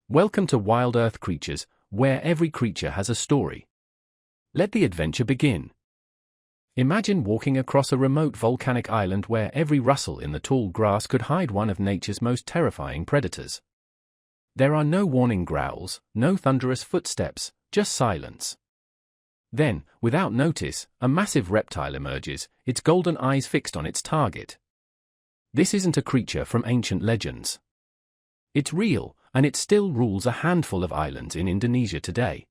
Welcome to Wild Earth Creatures, where every creature has a story. Let the adventure begin. Imagine walking across a remote volcanic island where every rustle in the tall grass could hide one of nature's most terrifying predators. There are no warning growls, no thunderous footsteps, just silence. Then, without notice, a massive reptile emerges, its golden eyes fixed on its target. This isn't a creature from ancient legends. It's real, and it still rules a handful of islands in Indonesia today.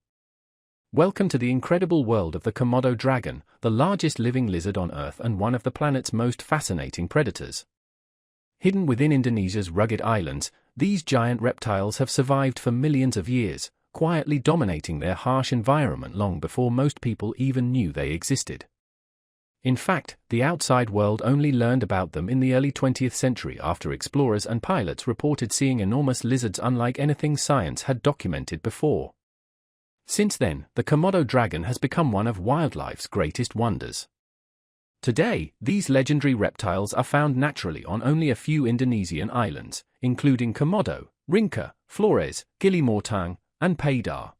Welcome to the incredible world of the Komodo dragon, the largest living lizard on Earth and one of the planet's most fascinating predators. Hidden within Indonesia's rugged islands, these giant reptiles have survived for millions of years, quietly dominating their harsh environment long before most people even knew they existed. In fact, the outside world only learned about them in the early 20th century after explorers and pilots reported seeing enormous lizards unlike anything science had documented before. Since then, the Komodo dragon has become one of wildlife's greatest wonders. Today, these legendary reptiles are found naturally on only a few Indonesian islands, including Komodo, Rinca, Flores, Gili Mortang, and Padar.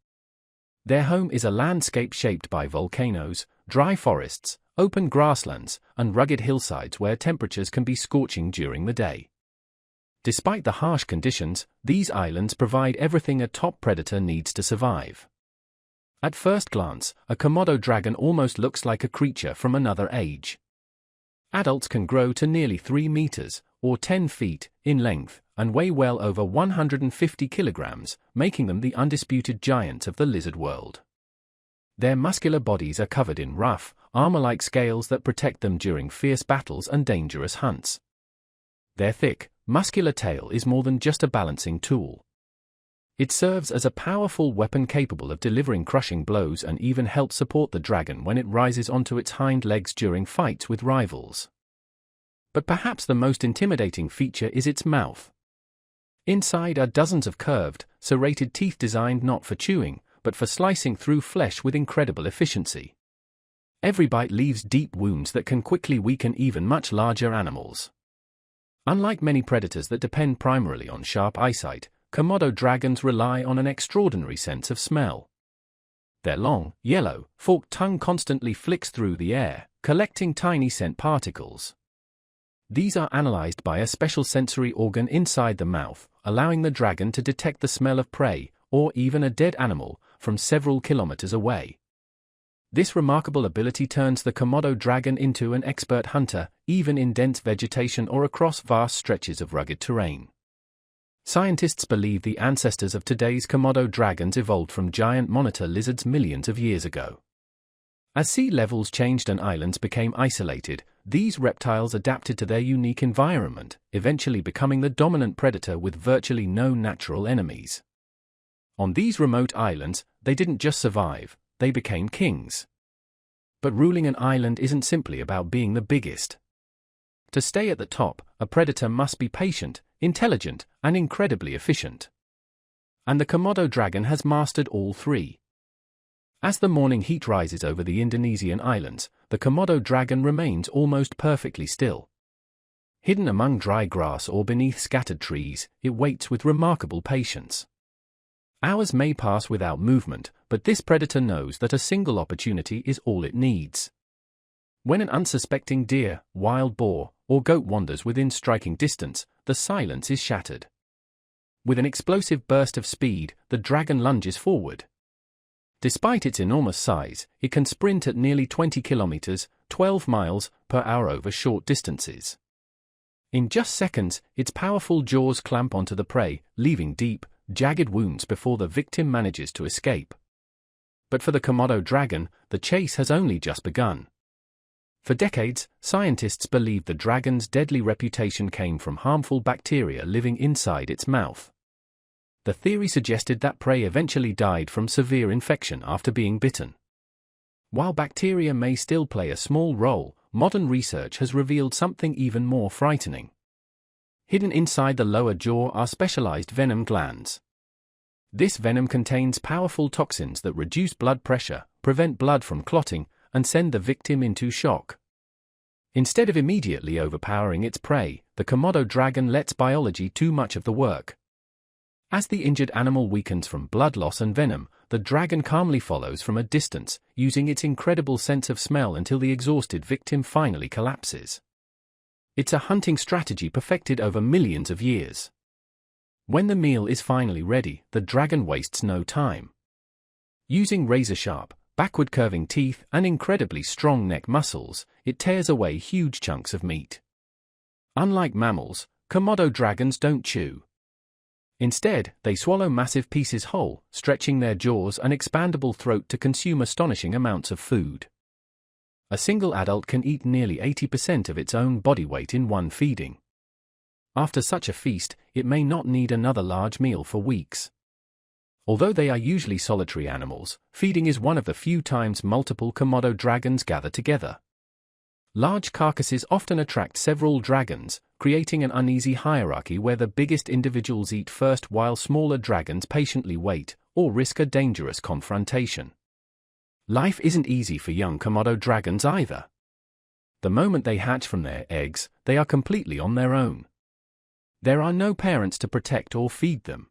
Their home is a landscape shaped by volcanoes, dry forests, open grasslands, and rugged hillsides where temperatures can be scorching during the day. Despite the harsh conditions, these islands provide everything a top predator needs to survive. At first glance, a Komodo dragon almost looks like a creature from another age. Adults can grow to nearly 3 meters, or 10 feet, in length, and weigh well over 150 kilograms, making them the undisputed giants of the lizard world. Their muscular bodies are covered in rough, armor-like scales that protect them during fierce battles and dangerous hunts. Their thick, muscular tail is more than just a balancing tool. It serves as a powerful weapon capable of delivering crushing blows and even helps support the dragon when it rises onto its hind legs during fights with rivals. But perhaps the most intimidating feature is its mouth. Inside are dozens of curved, serrated teeth designed not for chewing, but for slicing through flesh with incredible efficiency. Every bite leaves deep wounds that can quickly weaken even much larger animals. Unlike many predators that depend primarily on sharp eyesight, Komodo dragons rely on an extraordinary sense of smell. Their long, yellow, forked tongue constantly flicks through the air, collecting tiny scent particles. These are analyzed by a special sensory organ inside the mouth, allowing the dragon to detect the smell of prey, or even a dead animal, from several kilometers away. This remarkable ability turns the Komodo dragon into an expert hunter, even in dense vegetation or across vast stretches of rugged terrain. Scientists believe the ancestors of today's Komodo dragons evolved from giant monitor lizards millions of years ago. As sea levels changed and islands became isolated, these reptiles adapted to their unique environment, eventually becoming the dominant predator with virtually no natural enemies. On these remote islands, they didn't just survive, they became kings. But ruling an island isn't simply about being the biggest. To stay at the top, a predator must be patient, intelligent, and incredibly efficient. And the Komodo dragon has mastered all three. As the morning heat rises over the Indonesian islands, the Komodo dragon remains almost perfectly still. Hidden among dry grass or beneath scattered trees, it waits with remarkable patience. Hours may pass without movement, but this predator knows that a single opportunity is all it needs. When an unsuspecting deer, wild boar, or goat wanders within striking distance, the silence is shattered. With an explosive burst of speed, the dragon lunges forward. Despite its enormous size, it can sprint at nearly 20 kilometers, 12 miles, per hour over short distances. In just seconds, its powerful jaws clamp onto the prey, leaving deep, jagged wounds before the victim manages to escape. But for the Komodo dragon, the chase has only just begun. For decades, scientists believed the dragon's deadly reputation came from harmful bacteria living inside its mouth. The theory suggested that prey eventually died from severe infection after being bitten. While bacteria may still play a small role, modern research has revealed something even more frightening. Hidden inside the lower jaw are specialized venom glands. This venom contains powerful toxins that reduce blood pressure, prevent blood from clotting, and send the victim into shock. Instead of immediately overpowering its prey, the Komodo dragon lets biology do much of the work. As the injured animal weakens from blood loss and venom, the dragon calmly follows from a distance, using its incredible sense of smell until the exhausted victim finally collapses. It's a hunting strategy perfected over millions of years. When the meal is finally ready, the dragon wastes no time. Using razor-sharp, backward-curving teeth and incredibly strong neck muscles, it tears away huge chunks of meat. Unlike mammals, Komodo dragons don't chew. Instead, they swallow massive pieces whole, stretching their jaws and expandable throat to consume astonishing amounts of food. A single adult can eat nearly 80% of its own body weight in one feeding. After such a feast, it may not need another large meal for weeks. Although they are usually solitary animals, feeding is one of the few times multiple Komodo dragons gather together. Large carcasses often attract several dragons, creating an uneasy hierarchy where the biggest individuals eat first while smaller dragons patiently wait, or risk a dangerous confrontation. Life isn't easy for young Komodo dragons either. The moment they hatch from their eggs, they are completely on their own. There are no parents to protect or feed them.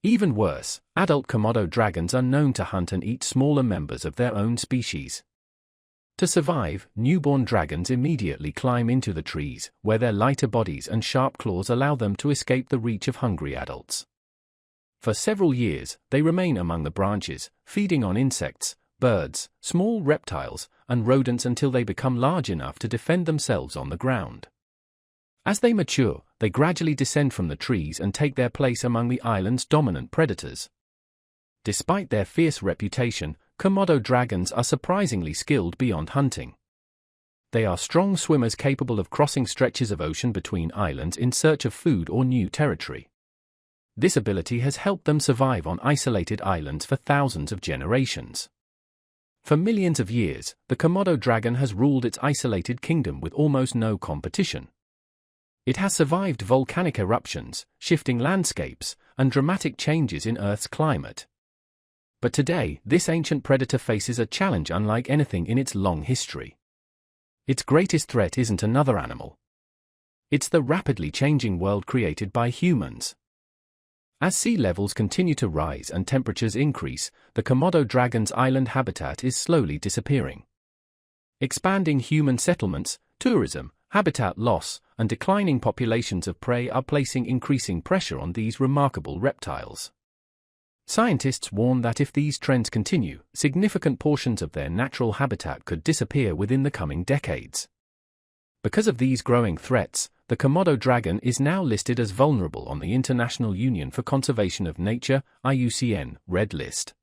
Even worse, adult Komodo dragons are known to hunt and eat smaller members of their own species. To survive, newborn dragons immediately climb into the trees, where their lighter bodies and sharp claws allow them to escape the reach of hungry adults. For several years, they remain among the branches, feeding on insects, birds, small reptiles, and rodents until they become large enough to defend themselves on the ground. As they mature, they gradually descend from the trees and take their place among the island's dominant predators. Despite their fierce reputation, Komodo dragons are surprisingly skilled beyond hunting. They are strong swimmers capable of crossing stretches of ocean between islands in search of food or new territory. This ability has helped them survive on isolated islands for thousands of generations. For millions of years, the Komodo dragon has ruled its isolated kingdom with almost no competition. It has survived volcanic eruptions, shifting landscapes, and dramatic changes in Earth's climate. But today, this ancient predator faces a challenge unlike anything in its long history. Its greatest threat isn't another animal. It's the rapidly changing world created by humans. As sea levels continue to rise and temperatures increase, the Komodo dragon's island habitat is slowly disappearing. Expanding human settlements, tourism, habitat loss, and declining populations of prey are placing increasing pressure on these remarkable reptiles. Scientists warn that if these trends continue, significant portions of their natural habitat could disappear within the coming decades. Because of these growing threats, the Komodo dragon is now listed as vulnerable on the International Union for Conservation of Nature (IUCN) Red List.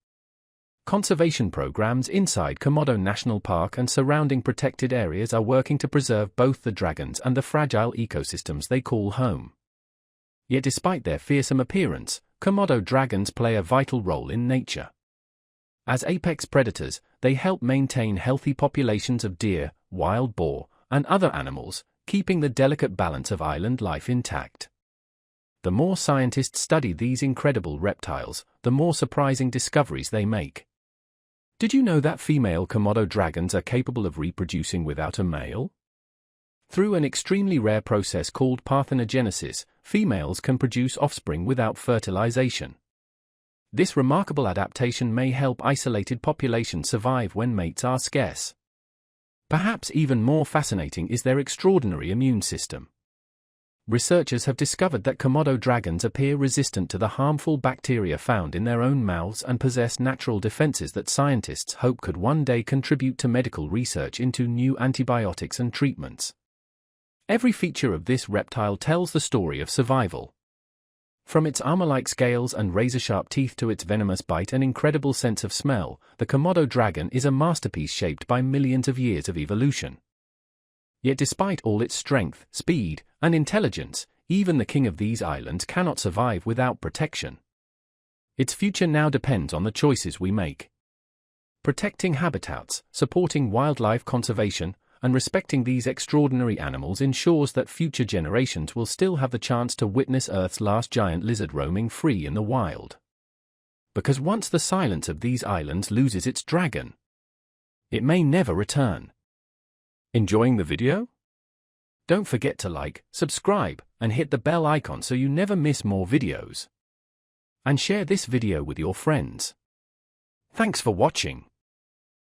Conservation programs inside Komodo National Park and surrounding protected areas are working to preserve both the dragons and the fragile ecosystems they call home. Yet despite their fearsome appearance, Komodo dragons play a vital role in nature. As apex predators, they help maintain healthy populations of deer, wild boar, and other animals, keeping the delicate balance of island life intact. The more scientists study these incredible reptiles, the more surprising discoveries they make. Did you know that female Komodo dragons are capable of reproducing without a male? Through an extremely rare process called parthenogenesis, females can produce offspring without fertilization. This remarkable adaptation may help isolated populations survive when mates are scarce. Perhaps even more fascinating is their extraordinary immune system. Researchers have discovered that Komodo dragons appear resistant to the harmful bacteria found in their own mouths and possess natural defenses that scientists hope could one day contribute to medical research into new antibiotics and treatments. Every feature of this reptile tells the story of survival. From its armor-like scales and razor-sharp teeth to its venomous bite and incredible sense of smell, the Komodo dragon is a masterpiece shaped by millions of years of evolution. Yet despite all its strength, speed, and intelligence, even the king of these islands cannot survive without protection. Its future now depends on the choices we make. Protecting habitats, supporting wildlife conservation, and respecting these extraordinary animals ensures that future generations will still have the chance to witness Earth's last giant lizard roaming free in the wild. Because once the silence of these islands loses its dragon, it may never return. Enjoying the video? Don't forget to like, subscribe, and hit the bell icon so you never miss more videos. and share this video with your friends. Thanks for watching.